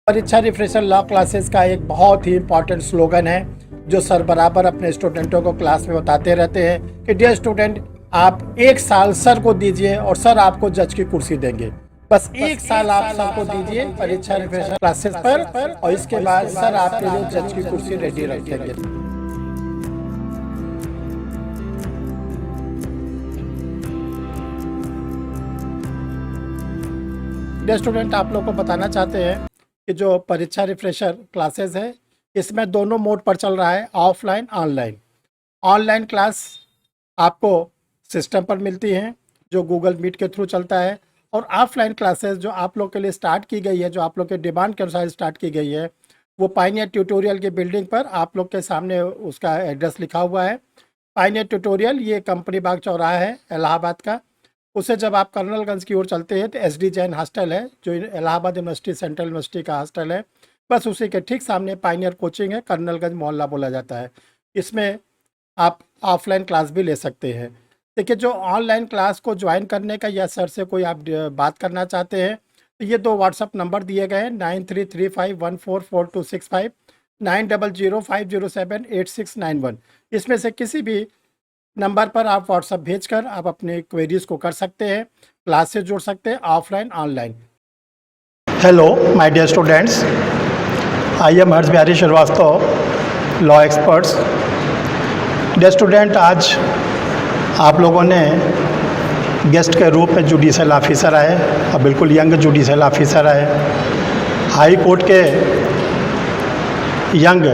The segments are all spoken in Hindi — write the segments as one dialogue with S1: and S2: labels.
S1: परीक्षा रिफ्रेशर लॉ क्लासेस का एक बहुत ही इम्पॉर्टेंट स्लोगन है जो सर बराबर अपने स्टूडेंटों को क्लास में बताते रहते हैं कि डियर स्टूडेंट, आप एक साल सर को दीजिए और सर आपको जज की कुर्सी देंगे। बस एक साल आप सर को दीजिए परीक्षा रिफ्रेशर क्लासेस पर और इसके बाद सर आपके लिए जज की कुर्सी रेडी रखेंगे। डियर स्टूडेंट, आप लोग को बताना चाहते हैं कि जो परीक्षा रिफ्रेशर क्लासेस है इसमें दोनों मोड पर चल रहा है, ऑफलाइन ऑनलाइन। ऑनलाइन क्लास आपको सिस्टम पर मिलती हैं जो गूगल मीट के थ्रू चलता है, और ऑफलाइन क्लासेस जो आप लोग के लिए स्टार्ट की गई है, जो आप लोग के डिमांड के अनुसार स्टार्ट की गई है, वो पायनियर ट्यूटोरियल की बिल्डिंग पर आप लोग के सामने उसका एड्रेस लिखा हुआ है। पायनियर ट्यूटोरियल ये कंपनी बाग चौराहा है इलाहाबाद का। उससे जब आप कर्नलगंज की ओर चलते हैं तो SD जैन हॉस्टल है जो इलाहाबाद यूनिवर्सिटी सेंट्रल यूनिवर्सिटी का हॉस्टल है, बस उसी के ठीक सामने पायनियर कोचिंग है, कर्नलगंज मोहल्ला बोला जाता है। इसमें आप ऑफलाइन क्लास भी ले सकते हैं। देखिए, जो ऑनलाइन क्लास को ज्वाइन करने का या सर से कोई आप बात करना चाहते हैं तो ये 2 व्हाट्सअप नंबर दिए गए हैं, 9335144265, 9005078691। इसमें से किसी भी नंबर पर आप व्हाट्सअप भेजकर आप अपने क्वेरीज को कर सकते हैं, क्लास से जुड़ सकते हैं offline online.
S2: Hello my dear students, I am Harsh Bihari Shrivastava, law experts. Dear student, आज आप लोगों ने गेस्ट के रूप में जुडिशल ऑफिसर आए और बिल्कुल यंग जुडिशल ऑफिसर आए, हाई कोर्ट के यंग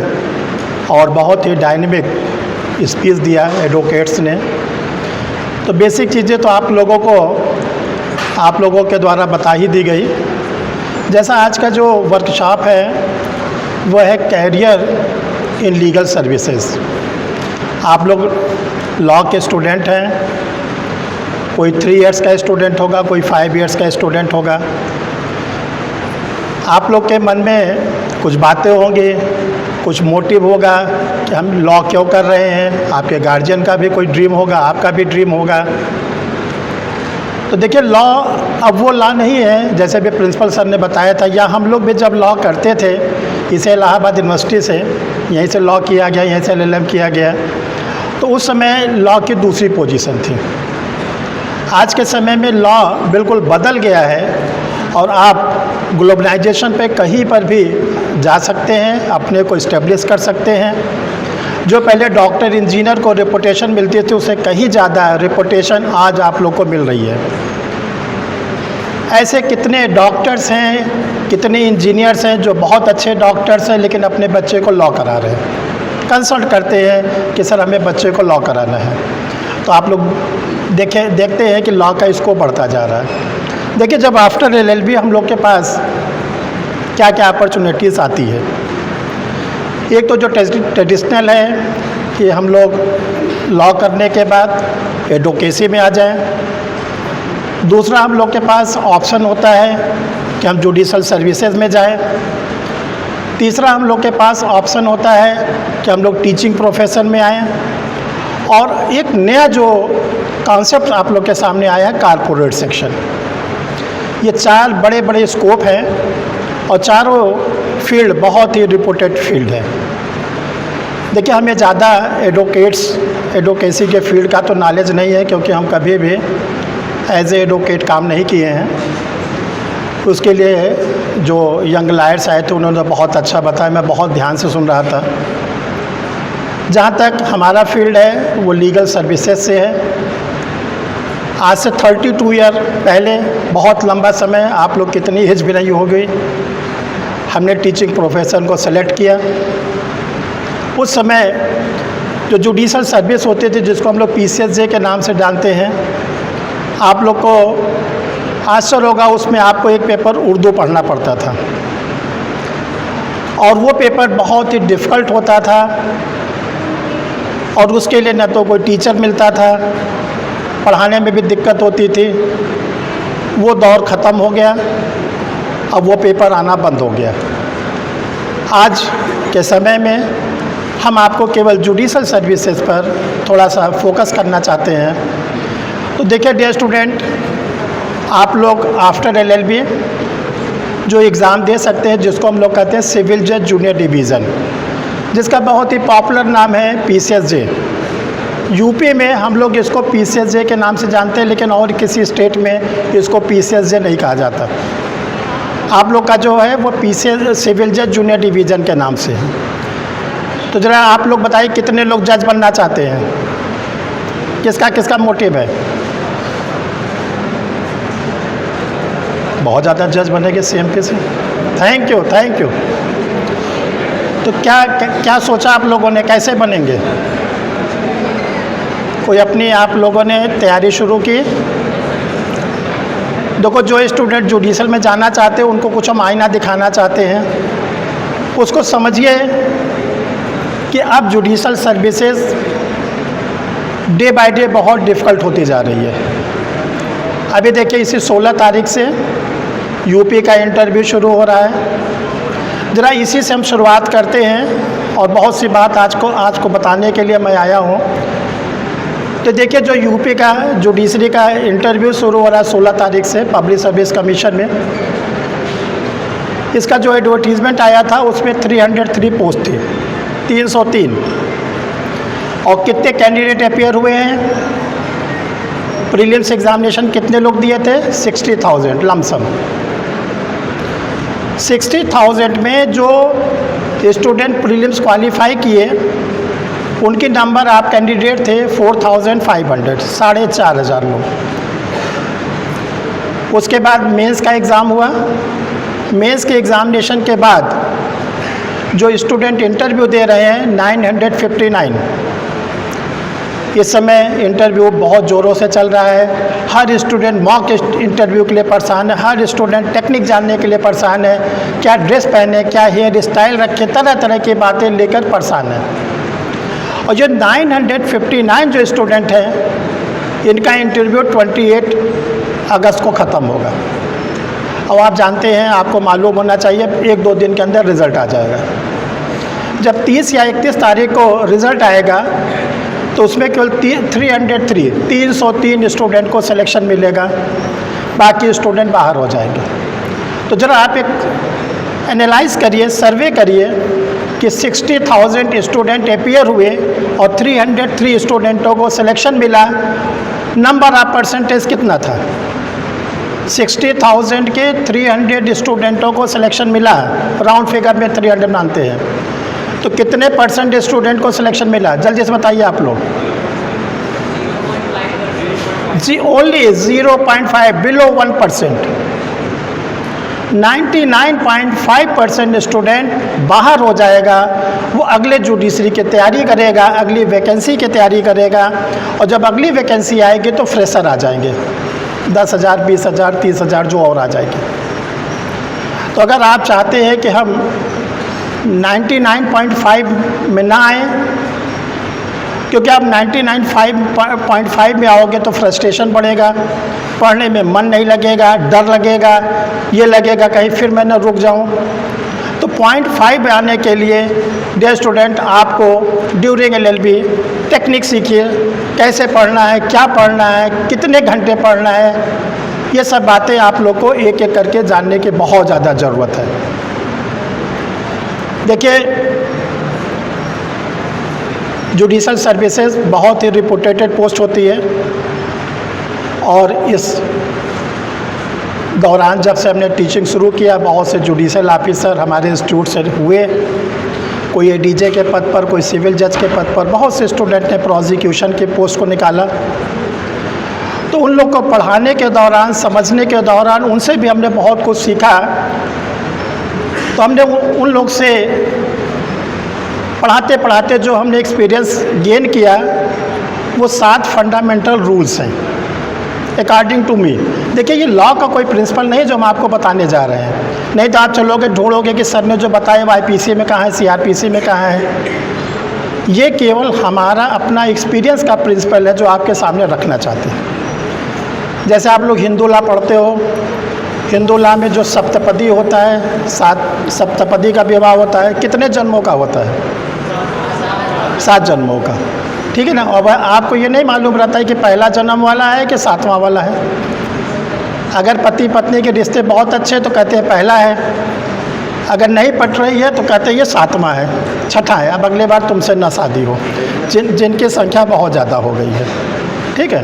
S2: और बहुत ही डायनेमिक स्पीच दिया एडवोकेट्स ने। तो बेसिक चीज़ें तो आप लोगों के द्वारा बता ही दी गई। जैसा आज का जो वर्कशॉप है वो है कैरियर इन लीगल सर्विसेज। आप लोग लॉ के स्टूडेंट हैं, कोई 3 इयर्स का स्टूडेंट होगा, कोई 5 इयर्स का स्टूडेंट होगा। आप लोग के मन में कुछ बातें होंगी, कुछ मोटिव होगा कि हम लॉ क्यों कर रहे हैं। आपके गार्जियन का भी कोई ड्रीम होगा, आपका भी ड्रीम होगा। तो देखिए, लॉ अब वो लॉ नहीं है जैसे भी प्रिंसिपल सर ने बताया था, या हम लोग भी जब लॉ करते थे इसे इलाहाबाद यूनिवर्सिटी से यहीं से लॉ किया गया, यहीं से LLM किया गया, तो उस समय लॉ की दूसरी पोजीशन थी। आज के समय में लॉ बिल्कुल बदल गया है और आप ग्लोबलाइजेशन पे कहीं पर भी जा सकते हैं, अपने को इस्टेब्लिश कर सकते हैं। जो पहले डॉक्टर इंजीनियर को रेपुटेशन मिलती थी उससे कहीं ज़्यादा रेपुटेशन आज आप लोग को मिल रही है। ऐसे कितने डॉक्टर्स हैं, कितने इंजीनियर्स हैं जो बहुत अच्छे डॉक्टर्स हैं लेकिन अपने बच्चे को लॉ करा रहे हैं, कंसल्ट करते हैं कि सर हमें बच्चे को लॉ कराना है। तो आप लोग देखते हैं कि लॉ का स्कोप बढ़ता जा रहा है। देखिए, जब आफ्टर LLB हम लोग के पास क्या क्या अपॉर्चुनिटीज़ आती है। एक तो जो ट्रेडिशनल है कि हम लोग लॉ करने के बाद एडवोकेसी में आ जाएं। दूसरा, हम लोग के पास ऑप्शन होता है कि हम जुडिशल सर्विसेज में जाएं। तीसरा, हम लोग के पास ऑप्शन होता है कि हम लोग टीचिंग प्रोफेशन में आएँ। और एक नया जो कॉन्सेप्ट आप लोग के सामने आया है, कारपोरेट सेक्शन। ये 4 बड़े बड़े स्कोप हैं और चारों फील्ड बहुत ही रिपोर्टेड फील्ड है। देखिए, हमें ज़्यादा एडवोकेसी के फील्ड का तो नॉलेज नहीं है क्योंकि हम कभी भी एज ए एडवोकेट काम नहीं किए हैं। उसके लिए जो यंग लायर्स आए थे उन्होंने बहुत अच्छा बताया, मैं बहुत ध्यान से सुन रहा था। जहाँ तक हमारा फील्ड है वो लीगल सर्विसेज से है। आज से 32 ईयर पहले, बहुत लंबा समय, आप लोग कितनी एज भी नहीं हो गई, हमने टीचिंग प्रोफेशन को सेलेक्ट किया। उस समय जो जुडिशल सर्विस होती थी जिसको हम लोग PCSJ के नाम से जानते हैं, आप लोग को आश्चर्य होगा, उसमें आपको एक पेपर उर्दू पढ़ना पड़ता था और वो पेपर बहुत ही डिफ़िकल्ट होता था और उसके लिए न तो कोई टीचर मिलता था, पढ़ाने में भी दिक्कत होती थी। वो दौर ख़त्म हो गया, अब वो पेपर आना बंद हो गया। आज के समय में हम आपको केवल जुडिशल सर्विसेज पर थोड़ा सा फोकस करना चाहते हैं। तो देखिए डियर स्टूडेंट, आप लोग आफ्टर LLB जो एग्ज़ाम दे सकते हैं, जिसको हम लोग कहते हैं सिविल जज जूनियर डिवीज़न, जिसका बहुत ही पॉपुलर नाम है PCSJ। यूपी में हम लोग इसको PCSJ के नाम से जानते हैं, लेकिन और किसी स्टेट में इसको PCSJ नहीं कहा जाता। आप लोग का जो है वो सिविल जज जूनियर डिवीज़न के नाम से है। तो ज़रा आप लोग बताइए कितने लोग जज बनना चाहते हैं, किसका किसका मोटिव है? बहुत ज़्यादा जज बनेंगे CMP से। Thank you, thank you. तो क्या सोचा आप लोगों ने, कैसे बनेंगे? कोई अपनी आप लोगों ने तैयारी शुरू की? देखो, जो स्टूडेंट जुडिशल में जाना चाहते हैं उनको कुछ हम आईना दिखाना चाहते हैं। उसको समझिए कि अब judicial services day by day बहुत डिफ़िकल्ट होती जा रही है। अभी देखिए, इसी 16 तारीख से यूपी का इंटरव्यू शुरू हो रहा है। ज़रा इसी से हम शुरुआत करते हैं और बहुत सी बात आज को बताने के लिए मैं आया हूँ। तो देखिए, जो यूपी का जुडिशरी का इंटरव्यू शुरू हो रहा है 16 तारीख से पब्लिक सर्विस कमीशन में, इसका जो एडवर्टीज़मेंट आया था उसमें 303 पोस्ट थी, 303। और कितने कैंडिडेट अपियर हुए हैं? प्रीलिम्स एग्जामिनेशन कितने लोग दिए थे? 60,000 लमसम। 60,000 में जो स्टूडेंट प्रीलिम्स क्वालिफाई किए उनके नंबर आप कैंडिडेट थे 4,500, 4,500 लोग। उसके बाद मेंस का एग्ज़ाम हुआ। मेंस के एग्ज़ामिनेशन के बाद जो स्टूडेंट इंटरव्यू दे रहे हैं 959। इस समय इंटरव्यू बहुत ज़ोरों से चल रहा है। हर स्टूडेंट मॉक इंटरव्यू के लिए परेशान है, हर स्टूडेंट टेक्निक जानने के लिए परेशान है, क्या ड्रेस पहने, क्या हेयर स्टाइल रखे, तरह तरह की बातें लेकर परेशान है। और जो 959 जो स्टूडेंट हैं, इनका इंटरव्यू 28 अगस्त को ख़त्म होगा। और आप जानते हैं, आपको मालूम होना चाहिए, 1-2 दिन के अंदर रिज़ल्ट आ जाएगा। जब 30 या 31 तारीख को रिज़ल्ट आएगा तो उसमें केवल 303 स्टूडेंट को सिलेक्शन मिलेगा, बाकी स्टूडेंट बाहर हो जाएंगे। तो ज़रा आप एक एनालाइज करिए, सर्वे करिए कि 60,000 स्टूडेंट अपियर हुए और 303 स्टूडेंटों को सिलेक्शन मिला, नंबर ऑफ परसेंटेज कितना था? 60,000 के 300 स्टूडेंटों को सिलेक्शन मिला, राउंड फिगर में 300 मानते हैं, तो कितने परसेंट स्टूडेंट को सिलेक्शन मिला? जल्दी से बताइए आप लोग। जी ओनली 0.5, बिलो 1%। 99.5% स्टूडेंट बाहर हो जाएगा। वो अगले जुडिशरी की तैयारी करेगा, अगली वैकेंसी की तैयारी करेगा, और जब अगली वैकेंसी आएगी तो फ्रेशर आ जाएंगे, 10,000, 20,000, 30,000 जो और आ जाएगी। तो अगर आप चाहते हैं कि हम 99.5 में ना आए, क्योंकि आप 99.5 में आओगे तो फ्रस्ट्रेशन बढ़ेगा, पढ़ने में मन नहीं लगेगा, डर लगेगा, ये लगेगा कहीं फिर मैं न रुक जाऊं। तो 0.5 में आने के लिए डियर स्टूडेंट, आपको ड्यूरिंग LLB टेक्निक सीखिए, कैसे पढ़ना है, क्या पढ़ना है, कितने घंटे पढ़ना है, ये सब बातें आप लोग को एक एक करके जानने की बहुत ज़्यादा ज़रूरत है। देखिए, जुडिशल सर्विसेज बहुत ही रिपोर्टेड पोस्ट होती है, और इस दौरान जब से हमने टीचिंग शुरू किया, बहुत से जुडिशल ऑफिसर हमारे इंस्टीट्यूट से हुए, कोई ADJ के पद पर, कोई सिविल जज के पद पर, बहुत से स्टूडेंट ने प्रोसिक्यूशन के पोस्ट को निकाला। तो उन लोग को पढ़ाने के दौरान, समझने के दौरान उनसे भी हमने बहुत कुछ सीखा। तो हमने उन लोग से पढ़ाते पढ़ाते जो हमने एक्सपीरियंस गेन किया, वो 7 फंडामेंटल रूल्स हैं अकॉर्डिंग टू मी। देखिए, ये लॉ का कोई प्रिंसिपल नहीं जो हम आपको बताने जा रहे हैं, नहीं तो आप चलोगे ढूंढोगे कि सर ने जो बताया वो IPC में कहाँ है, CRPC में कहाँ है। ये केवल हमारा अपना एक्सपीरियंस का प्रिंसिपल है जो आपके सामने रखना चाहते हैं। जैसे आप लोग हिंदू लॉ पढ़ते हो, हिंदू लॉ में जो सप्तपदी होता है, 7 सप्तपदी का विवाह होता है, कितने जन्मों का होता है? 7 जन्मों का, ठीक है ना। और आपको ये नहीं मालूम रहता है कि पहला जन्म वाला है कि 7वां वाला है। अगर पति पत्नी के रिश्ते बहुत अच्छे हैं तो कहते हैं पहला है, अगर नहीं पट रही है तो कहते हैं ये 7वां है, 6ठा है, अब अगले बार तुमसे ना शादी हो, जिनकी संख्या बहुत ज़्यादा हो गई है। ठीक है,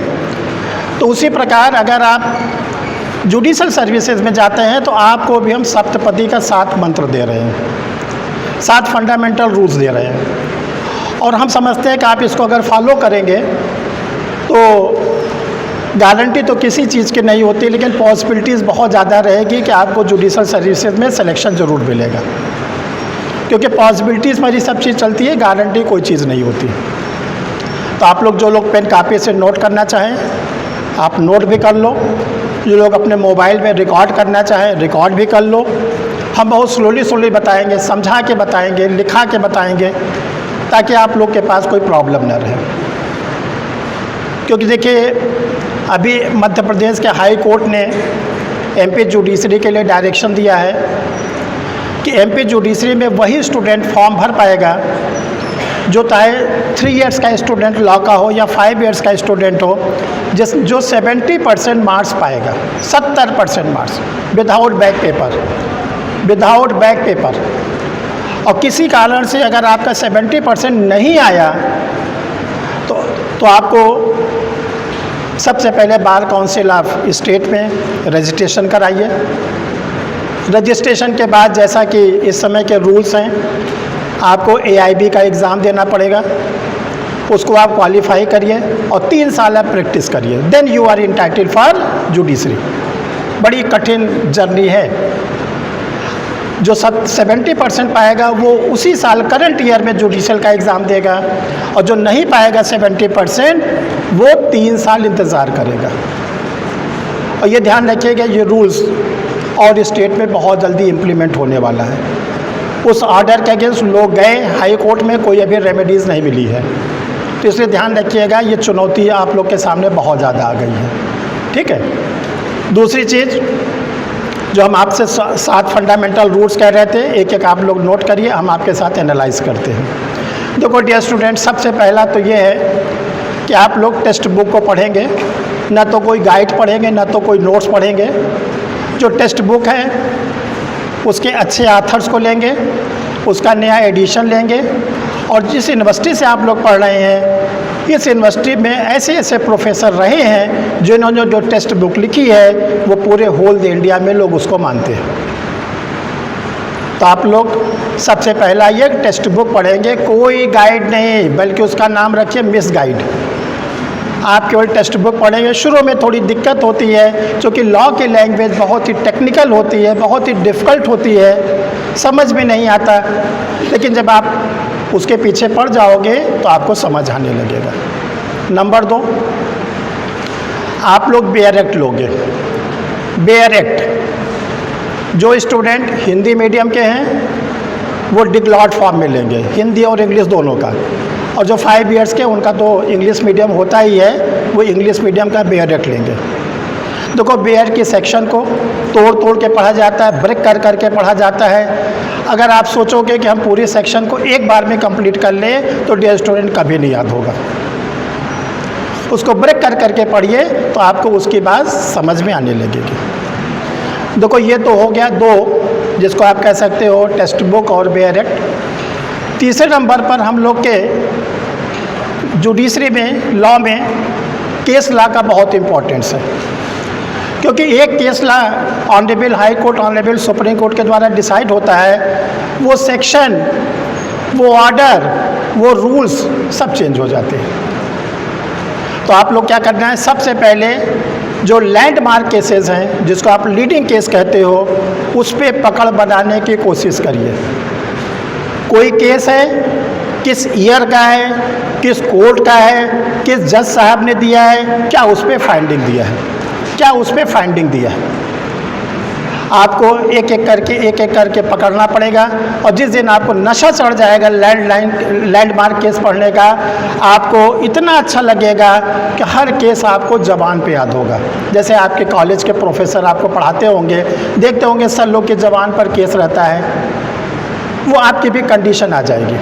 S2: तो उसी प्रकार अगर आप जुडिशल सर्विसेज में जाते हैं तो आपको भी हम सप्तपदी का 7 मंत्र दे रहे हैं, 7 फंडामेंटल रूल्स दे रहे हैं, और हम समझते हैं कि आप इसको अगर फॉलो करेंगे तो गारंटी तो किसी चीज़ की नहीं होती, लेकिन पॉसिबिलिटीज़ बहुत ज़्यादा रहेगी कि आपको जुडिशल सर्विसेज में सिलेक्शन ज़रूर मिलेगा, क्योंकि पॉसिबिलिटीज़ पर ही सब चीज़ चलती है, गारंटी कोई चीज़ नहीं होती। तो आप लोग जो लोग पेन कापी से नोट करना चाहें आप नोट भी कर लो, जो लोग अपने मोबाइल में रिकॉर्ड करना चाहें रिकॉर्ड भी कर लो। हम बहुत स्लोली बताएंगे, समझा के बताएंगे, लिखा के बताएंगे, ताकि आप लोग के पास कोई प्रॉब्लम न रहे। क्योंकि देखिए अभी मध्य प्रदेश के हाई कोर्ट ने एमपी जुडिशरी के लिए डायरेक्शन दिया है कि एमपी जुडिशरी में वही स्टूडेंट फॉर्म भर पाएगा जो चाहे 3 इयर्स का स्टूडेंट लॉ का हो या 5 इयर्स का स्टूडेंट हो, जो 70% मार्क्स पाएगा, 70% मार्क्स विदाउट बैक पेपर। और किसी कारण से अगर आपका 70% नहीं आया तो आपको सबसे पहले बार काउंसिल ऑफ स्टेट में रजिस्ट्रेशन कराइए। रजिस्ट्रेशन के बाद जैसा कि इस समय के रूल्स हैं, आपको AIB का एग्ज़ाम देना पड़ेगा, उसको आप क्वालिफाई करिए और 3 साल आप प्रैक्टिस करिए, then you are entitled for judiciary. बड़ी कठिन जर्नी है। जो 70% पाएगा वो उसी साल करंट ईयर में जुडिशल का एग्ज़ाम देगा, और जो नहीं पाएगा 70% वो 3 साल इंतज़ार करेगा। और ये ध्यान रखिएगा, ये रूल्स और स्टेट में बहुत जल्दी इम्प्लीमेंट होने वाला है। उस ऑर्डर के अगेंस्ट लोग गए हाई कोर्ट में, कोई अभी रेमेडीज़ नहीं मिली है, तो इसलिए ध्यान रखिएगा, ये चुनौती आप लोग के सामने बहुत ज़्यादा आ गई है। ठीक है, दूसरी चीज़ जो हम आपसे 7 फंडामेंटल रूल्स कह रहे थे, एक एक आप लोग नोट करिए, हम आपके साथ एनालाइज करते हैं। देखो डियर स्टूडेंट, सबसे पहला तो ये है कि आप लोग टेक्स्ट बुक को पढ़ेंगे, ना तो कोई गाइड पढ़ेंगे ना तो कोई नोट्स पढ़ेंगे। जो टेक्स्ट बुक है उसके अच्छे ऑथर्स को लेंगे, उसका नया एडिशन लेंगे, और जिस यूनिवर्सिटी से आप लोग पढ़ रहे हैं इस यूनिवर्सिटी में ऐसे ऐसे प्रोफेसर रहे हैं जिन्होंने जो टेक्स्ट बुक लिखी है वो पूरे होल इंडिया में लोग उसको मानते हैं। तो आप लोग सबसे पहला ये टेक्स्ट बुक पढ़ेंगे, कोई गाइड नहीं, बल्कि उसका नाम रखिए मिस गाइड। आप केवल टेक्स्ट बुक पढ़ेंगे। शुरू में थोड़ी दिक्कत होती है क्योंकि लॉ की लैंग्वेज बहुत ही टेक्निकल होती है, बहुत ही डिफ़िकल्ट होती है, समझ में नहीं आता, लेकिन जब आप उसके पीछे पड़ जाओगे तो आपको समझ आने लगेगा। नंबर 2, आप लोग बेयर एक्ट लोगे। बेयर एक्ट जो स्टूडेंट हिंदी मीडियम के हैं वो डिगलॉट फॉर्म में लेंगे, हिंदी और इंग्लिश दोनों का, और जो 5 इयर्स के उनका तो इंग्लिश मीडियम होता ही है, वो इंग्लिश मीडियम का बेयर एक्ट लेंगे। देखो बेयर की सेक्शन को तोड़ के पढ़ा जाता है, ब्रेक कर के पढ़ा जाता है। अगर आप सोचोगे कि हम पूरी सेक्शन को एक बार में कंप्लीट कर लें तो डियर स्टूडेंट कभी नहीं याद होगा। उसको ब्रेक कर के पढ़िए तो आपको उसकी बात समझ में आने लगेगी। देखो ये तो हो गया 2, जिसको आप कह सकते हो टेक्स्ट बुक और बेयर एक्ट। तीसरे नंबर पर हम लोग के जुडिशरी में, लॉ में केस लॉ का बहुत इम्पोर्टेंस है, क्योंकि एक case law honourable high court, honourable Supreme court के द्वारा डिसाइड होता है, वो सेक्शन, वो ऑर्डर, वो रूल्स सब चेंज हो जाते हैं। तो आप लोग क्या करना है, सबसे पहले जो लैंडमार्क केसेस हैं, जिसको आप लीडिंग केस कहते हो, उस पर पकड़ बनाने की कोशिश करिए। कोई केस है, किस ईयर का है, किस कोर्ट का है, किस जज साहब ने दिया है, क्या उस पर फाइंडिंग दिया है, क्या उस पर फाइंडिंग दिया है। आपको एक एक करके पकड़ना पड़ेगा। और जिस दिन आपको नशा चढ़ जाएगा लैंडमार्क केस पढ़ने का, आपको इतना अच्छा लगेगा कि हर केस आपको ज़बान पे याद होगा। जैसे आपके कॉलेज के प्रोफेसर आपको पढ़ाते होंगे, देखते होंगे सर लोग की ज़बान पर केस रहता है, वो आपकी भी कंडीशन आ जाएगी।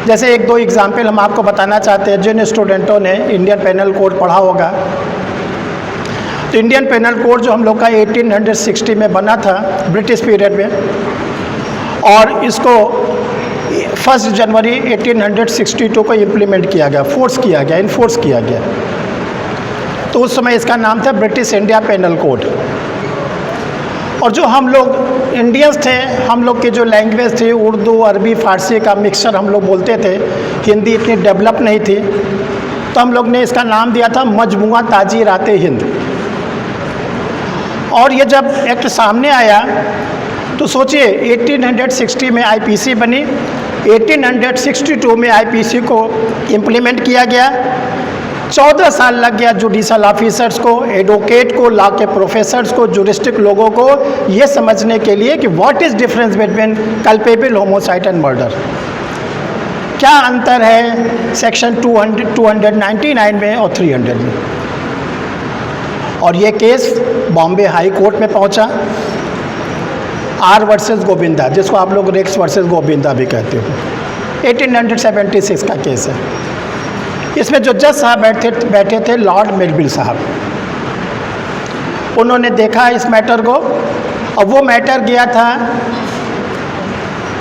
S2: जैसे 1-2 एग्जाम्पल हम आपको बताना चाहते हैं। जिन स्टूडेंटों ने इंडियन पेनल कोड पढ़ा होगा तो इंडियन पेनल कोड जो हम लोग का 1860 में बना था ब्रिटिश पीरियड में, और इसको 1 जनवरी 1862 को इम्प्लीमेंट किया गया, इन्फोर्स किया गया। तो उस समय इसका नाम था ब्रिटिश इंडिया पेनल कोड। और जो हम लोग इंडियंस थे, हम लोग की जो लैंग्वेज थी उर्दू, अरबी, फ़ारसी का मिक्सचर हम लोग बोलते थे, हिंदी इतनी डेवलप नहीं थी, तो हम लोग ने इसका नाम दिया था मजमुआ ताजीराते हिंद। और ये जब एक्ट सामने आया तो सोचिए 1860 में आईपीसी बनी, 1862 में आईपीसी को इम्प्लीमेंट किया गया। 14 साल लग गया जुडिशल ऑफिसर्स को, एडवोकेट को, लॉ के प्रोफेसर्स को, जुरिस्टिक लोगों को ये समझने के लिए कि what is difference between culpable homicide and murder, क्या अंतर है सेक्शन 299 में और 300 में। और ये केस बॉम्बे हाई कोर्ट में पहुंचा, आर वर्सेस गोविंदा, जिसको आप लोग रेक्स वर्सेस गोविंदा भी कहते हो, 1876 का केस है। इसमें जो जज साहब बैठे थे लॉर्ड मेलविल साहब, उन्होंने देखा इस मैटर को, और वो मैटर गया था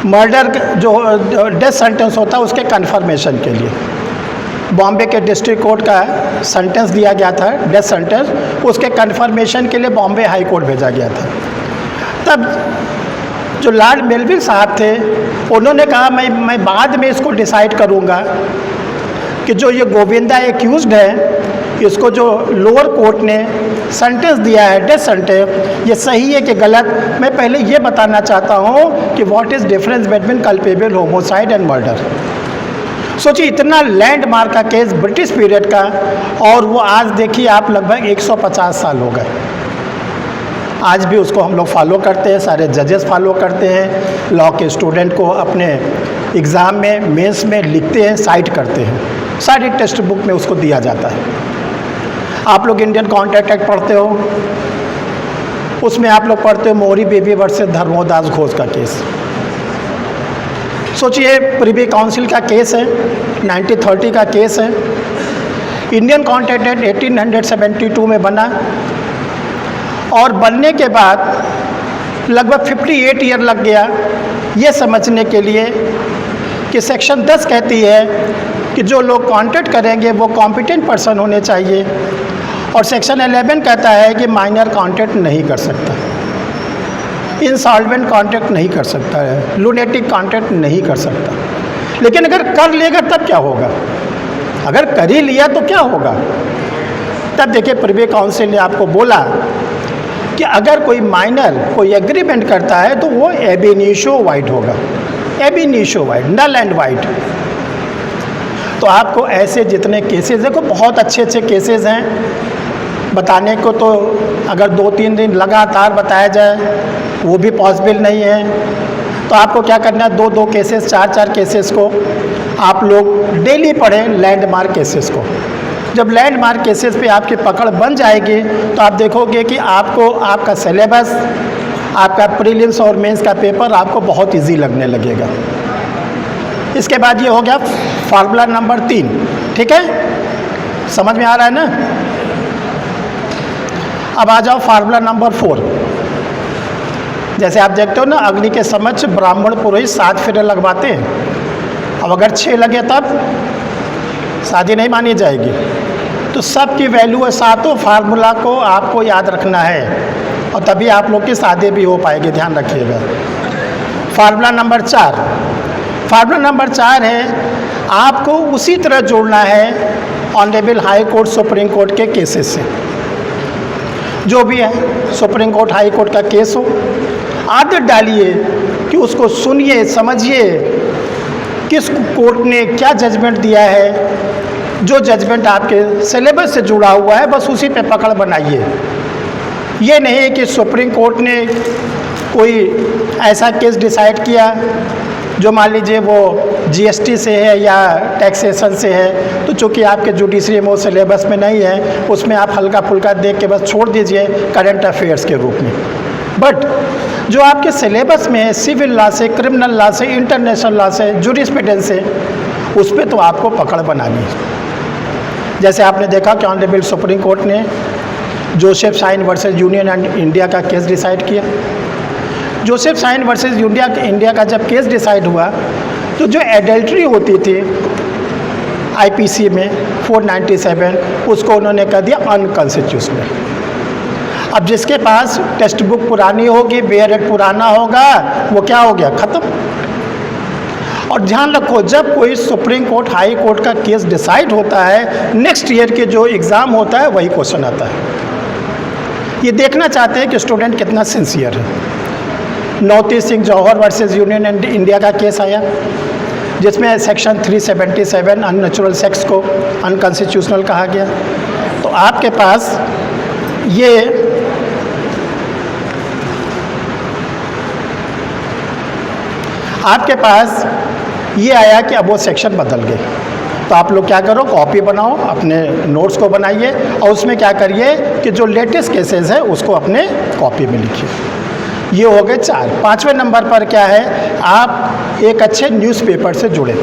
S2: मर्डर जो डेथ सेंटेंस होता है उसके कन्फर्मेशन के लिए। बॉम्बे के डिस्ट्रिक्ट कोर्ट का सेंटेंस दिया गया था, डेथ सेंटेंस, उसके कन्फर्मेशन के लिए बॉम्बे हाई कोर्ट भेजा गया था। तब जो लॉर्ड मेलविल साहब थे उन्होंने कहा मैं बाद में इसको डिसाइड करूँगा कि जो ये गोविंदा एक्यूज्ड है, इसको जो लोअर कोर्ट ने सेंटेंस दिया है डेथ सेंटेंस, ये सही है कि गलत। मैं पहले ये बताना चाहता हूँ कि what is difference between culpable homicide and murder. सोचिए इतना लैंडमार्क का केस ब्रिटिश पीरियड का, और वो आज देखिए आप लगभग 150 साल हो गए, आज भी उसको हम लोग फॉलो करते हैं, सारे जजेस फॉलो करते हैं, लॉ के स्टूडेंट को अपने एग्ज़ाम में, मेंस में लिखते हैं, साइट करते हैं, सारी टेक्स्ट बुक में उसको दिया जाता है। आप लोग इंडियन कॉन्ट्रैक्ट एक्ट पढ़ते हो, उसमें आप लोग पढ़ते हो मोहरी बेबी वर्सेस धर्मोदास घोष का केस। सोचिए प्रिवी काउंसिल का केस है, 1930 का केस है, इंडियन कॉन्ट्रैक्ट एक्ट 1872 में बना, और बनने के बाद लगभग 58 ईयर लग गया ये समझने के लिए कि सेक्शन 10 कहती है कि जो लोग कॉन्ट्रैक्ट करेंगे वो कॉम्पिटेंट पर्सन होने चाहिए, और सेक्शन 11 कहता है कि माइनर कॉन्ट्रैक्ट नहीं कर सकता, इंसॉल्वेंट कॉन्ट्रैक्ट नहीं कर सकता है, लुनेटिक कॉन्ट्रैक्ट नहीं कर सकता। लेकिन अगर कर लेगा तब क्या होगा, अगर कर ही लिया तो क्या होगा। तब देखिए प्रिवी काउंसिल ने आपको बोला कि अगर कोई माइनर कोई एग्रीमेंट करता है तो वो एबिनिशो वाइड होगा, एबिनिशो वाइड, नल एंड वाइड। तो आपको ऐसे जितने केसेस, देखो बहुत अच्छे अच्छे केसेस हैं बताने को, तो अगर 2-3 दिन लगातार बताया जाए वो भी पॉसिबल नहीं है। तो आपको क्या करना है, 2-2 केसेस, 4-4 केसेस को आप लोग डेली पढ़ें, लैंडमार्क केसेस को। जब लैंडमार्क केसेस पे आपकी पकड़ बन जाएगी तो आप देखोगे कि आपको आपका सिलेबस, आपका प्रीलिम्स और मेंस का पेपर आपको बहुत इजी लगने लगेगा। इसके बाद ये हो गया फार्मूला नंबर 3, ठीक है, समझ में आ रहा है ना। अब आ जाओ फार्मूला नंबर 4। जैसे आप देखते हो ना, अग्नि के समक्ष ब्राह्मण पुरोहित 7 फेरे लगवाते हैं। अब अगर 6 लगे तब शादी नहीं मानी जाएगी। तो सब की वैल्यू है, सातों फार्मूला को आपको याद रखना है और तभी आप लोग की शादी भी हो पाएगी, ध्यान रखिएगा। फार्मूला नंबर 4, फार्मूला नंबर 4 है आपको उसी तरह जोड़ना है honourable high court supreme court के केसेस से। जो भी है सुप्रीम कोर्ट हाई कोर्ट का केस हो, आदत डालिए कि उसको सुनिए, समझिए किस कोर्ट ने क्या जजमेंट दिया है। जो जजमेंट आपके सिलेबस से जुड़ा हुआ है बस उसी पे पकड़ बनाइए। ये नहीं कि सुप्रीम कोर्ट ने कोई ऐसा केस डिसाइड किया जो मान लीजिए वो जीएसटी से है या टैक्सेशन से है, तो चूँकि आपके जुडिशरी में वो सिलेबस में नहीं है, उसमें आप हल्का फुल्का देख के बस छोड़ दीजिए करंट अफेयर्स के रूप में। बट जो आपके सिलेबस में है सिविल लॉ से, क्रिमिनल लॉ से, इंटरनेशनल लॉ से, जूरिस्प्रूडेंस से, उस पर तो आपको पकड़ बनानी है। जैसे आपने देखा कि ऑनरेबल सुप्रीम कोर्ट ने Joseph Shine versus Union and India का केस डिसाइड किया। जोसेफ साइन वर्सेस इंडिया का जब केस डिसाइड हुआ तो जो एडल्ट्री होती थी आईपीसी में 497 उसको उन्होंने कह दिया अनकॉन्स्टिट्यूशनल। अब जिसके पास टेक्स्ट बुक पुरानी होगी, बेयरेट पुराना होगा, वो क्या हो गया, ख़त्म। और ध्यान रखो, जब कोई सुप्रीम कोर्ट हाई कोर्ट का केस डिसाइड होता है, नेक्स्ट ईयर के जो एग्ज़ाम होता है वही क्वेश्चन आता है। ये देखना चाहते हैं कि स्टूडेंट कितना सिंसियर है। नौती सिंह जौहर वर्सेस यूनियन एंड इंडिया का केस आया, जिसमें सेक्शन 377 अननेचुरल सेक्स को अनकॉन्स्टिट्यूशनल कहा गया। तो आपके पास ये आया कि अब वो सेक्शन बदल गए। तो आप लोग क्या करो, कॉपी बनाओ, अपने नोट्स को बनाइए और उसमें क्या करिए कि जो लेटेस्ट केसेस है उसको अपने कॉपी में लिखिए। ये हो गए 4। 5वें नंबर पर क्या है, आप एक अच्छे न्यूज़पेपर से जुड़े।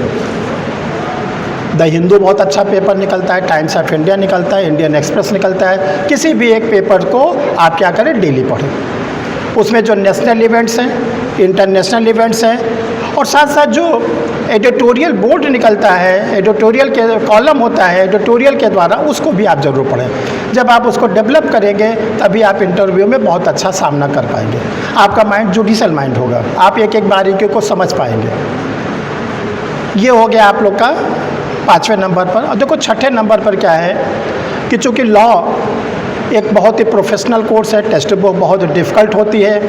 S2: द हिंदू बहुत अच्छा पेपर निकलता है, टाइम्स ऑफ इंडिया निकलता है, इंडियन एक्सप्रेस निकलता है। किसी भी एक पेपर को आप क्या करें, डेली पढ़ें। उसमें जो नेशनल इवेंट्स हैं, इंटरनेशनल इवेंट्स हैं, और साथ साथ जो एडिटोरियल बोर्ड निकलता है, एडिटोरियल के कॉलम होता है एडिटोरियल के द्वारा, उसको भी आप ज़रूर पढ़ें। जब आप उसको डेवलप करेंगे तभी आप इंटरव्यू में बहुत अच्छा सामना कर पाएंगे। आपका माइंड जुडिशल माइंड होगा, आप एक एक बारीकी को समझ पाएंगे। ये हो गया आप लोग का 5वें नंबर पर। और देखो 6ठे नंबर पर क्या है कि चूँकि लॉ एक बहुत ही प्रोफेशनल कोर्स है, टेक्स्ट बुक बहुत डिफ़िकल्ट होती है,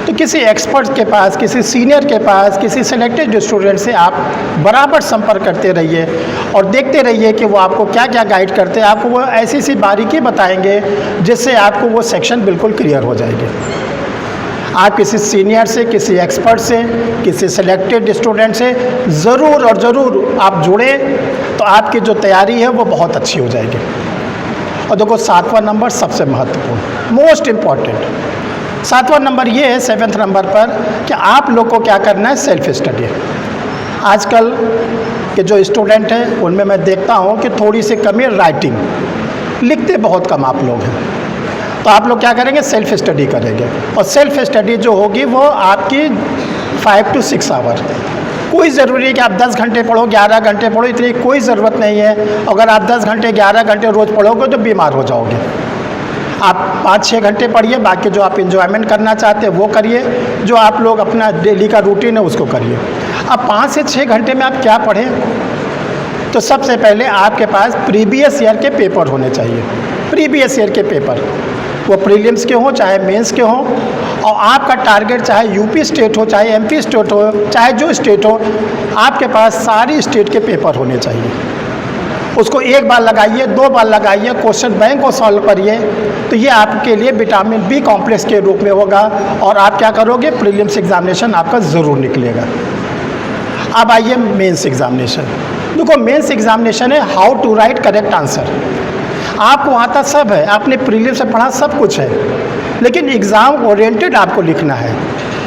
S2: तो किसी एक्सपर्ट के पास, किसी सीनियर के पास, किसी सेलेक्टेड स्टूडेंट से आप बराबर संपर्क करते रहिए और देखते रहिए कि वो आपको क्या क्या गाइड करते हैं। आपको वो ऐसी सी बारीकी बताएंगे जिससे आपको वो सेक्शन बिल्कुल क्लियर हो जाएगी। आप किसी सीनियर से, किसी एक्सपर्ट से, किसी सेलेक्टेड स्टूडेंट से ज़रूर और ज़रूर आप जुड़े तो आपकी जो तैयारी है वो बहुत अच्छी हो जाएगी। और देखो 7वां नंबर सबसे महत्वपूर्ण, मोस्ट इम्पॉर्टेंट 7वां नंबर ये है 7th नंबर पर कि आप लोग को क्या करना है, सेल्फ स्टडी। आजकल के जो स्टूडेंट हैं उनमें मैं देखता हूँ कि थोड़ी सी कमी राइटिंग, लिखते बहुत कम आप लोग हैं। तो आप लोग क्या करेंगे, सेल्फ स्टडी करेंगे। और सेल्फ स्टडी जो होगी वो आपकी 5 to 6 आवर। कोई ज़रूरी है कि आप 10 घंटे पढ़ो, 11 घंटे पढ़ो, इतनी कोई ज़रूरत नहीं है। अगर आप 10 घंटे 11 घंटे रोज़ पढ़ोगे तो बीमार हो जाओगे। आप 5-6 घंटे पढ़िए, बाकी जो आप इन्जॉयमेंट करना चाहते हैं वो करिए, जो आप लोग अपना डेली का रूटीन है उसको करिए। अब 5 से 6 घंटे में आप क्या पढ़ें, तो सबसे पहले आपके पास प्रीवियस ईयर के पेपर होने चाहिए। प्रीवियस ईयर के पेपर, वो प्रीलिम्स के हों चाहे मेंस के हों, और आपका टारगेट चाहे यूपी स्टेट हो, चाहे एमपी स्टेट हो, चाहे जो स्टेट हो, आपके पास सारी स्टेट के पेपर होने चाहिए। उसको एक बार लगाइए, 2 बार लगाइए, क्वेश्चन बैंक को सॉल्व करिए, तो ये आपके लिए विटामिन बी कॉम्प्लेक्स के रूप में होगा और आप क्या करोगे, प्रीलिम्स एग्जामिनेशन आपका ज़रूर निकलेगा। अब आइए मेंस एग्जामिनेशन। देखो मेंस एग्जामिनेशन है how to write correct answer. आपको आता सब है, आपने प्रीलिम्स से पढ़ा सब कुछ है, लेकिन एग्ज़ाम ओरिएंटेड आपको लिखना है।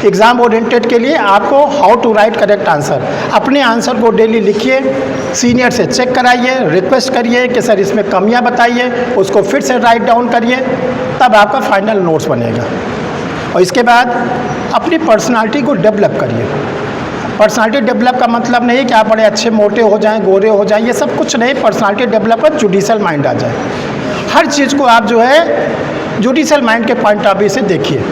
S2: एग्ज़ाम ओरिएंटेड के लिए आपको how to write correct answer, अपने आंसर को डेली लिखिए, सीनियर से चेक कराइए, रिक्वेस्ट करिए कि सर इसमें कमियां बताइए, उसको फिर से राइट डाउन करिए, तब आपका फाइनल नोट्स बनेगा। और इसके बाद अपनी पर्सनालिटी को डेवलप करिए। पर्सनालिटी डेवलप का मतलब नहीं कि आप बड़े अच्छे मोटे हो जाएं, गोरे हो जाएं, ये सब कुछ नहीं। पर्सनालिटी डेवलप है जुडिशल माइंड आ जाए। हर चीज़ को आप जो है जुडिशल माइंड के पॉइंट ऑफ व्यू से देखिए।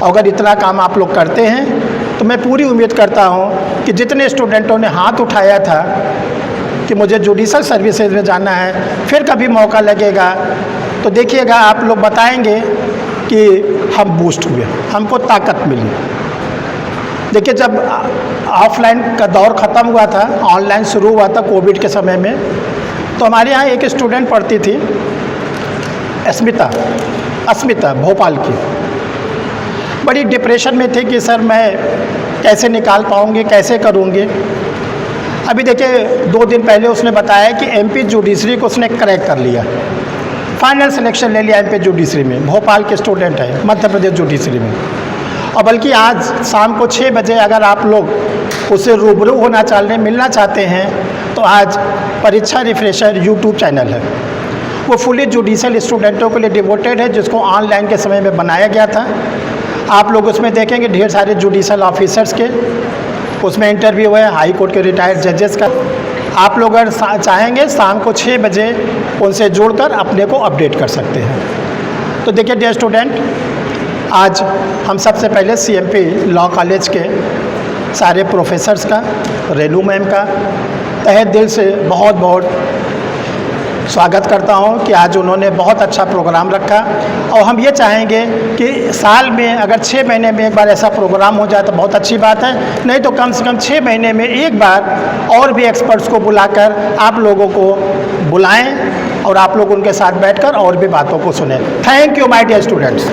S2: अगर इतना काम आप लोग करते हैं तो मैं पूरी उम्मीद करता हूँ कि जितने स्टूडेंटों ने हाथ उठाया था कि मुझे जुडिशल सर्विसेज में जाना है, फिर कभी मौका लगेगा तो देखिएगा आप लोग बताएंगे कि हम बूस्ट हुए, हमको ताकत मिली। देखिए जब ऑफलाइन का दौर ख़त्म हुआ था, ऑनलाइन शुरू हुआ था कोविड के समय में, तो हमारे यहाँ एक स्टूडेंट पढ़ती थी अस्मिता भोपाल की। बड़ी डिप्रेशन में थे कि सर मैं कैसे निकाल पाऊँगी, कैसे करूँगी। अभी देखिए 2 दिन पहले उसने बताया कि एमपी जुडिशरी को उसने क्रैक कर लिया, फाइनल सिलेक्शन ले लिया एमपी जुडिशरी में। भोपाल के स्टूडेंट है, मध्य प्रदेश जुडिशरी में। और बल्कि आज शाम को 6 बजे अगर आप लोग उससे रूबरू होना चाहते हैं, मिलना चाहते हैं, तो आज परीक्षा रिफ्रेशर यूट्यूब चैनल है, वो फुली जुडिशल स्टूडेंटों के लिए डिवोटेड है, जिसको ऑनलाइन के समय में बनाया गया था। आप लोग उसमें देखेंगे ढेर सारे जुडिशल ऑफिसर्स के उसमें इंटरव्यू है, हाई कोर्ट के रिटायर्ड जजेस का। आप लोग अगर चाहेंगे शाम को 6 बजे उनसे जुड़कर अपने को अपडेट कर सकते हैं। तो देखिए डियर स्टूडेंट, आज हम सबसे पहले CMP लॉ कॉलेज के सारे प्रोफेसर्स का, रेनू मैम का तहे दिल से बहुत बहुत स्वागत करता हूं कि आज उन्होंने बहुत अच्छा प्रोग्राम रखा। और हम ये चाहेंगे कि साल में अगर 6 महीने में एक बार ऐसा प्रोग्राम हो जाए तो बहुत अच्छी बात है, नहीं तो कम से कम 6 महीने में एक बार और भी एक्सपर्ट्स को बुलाकर आप लोगों को बुलाएं और आप लोग उनके साथ बैठकर और भी बातों को सुनें। Thank you my dear students.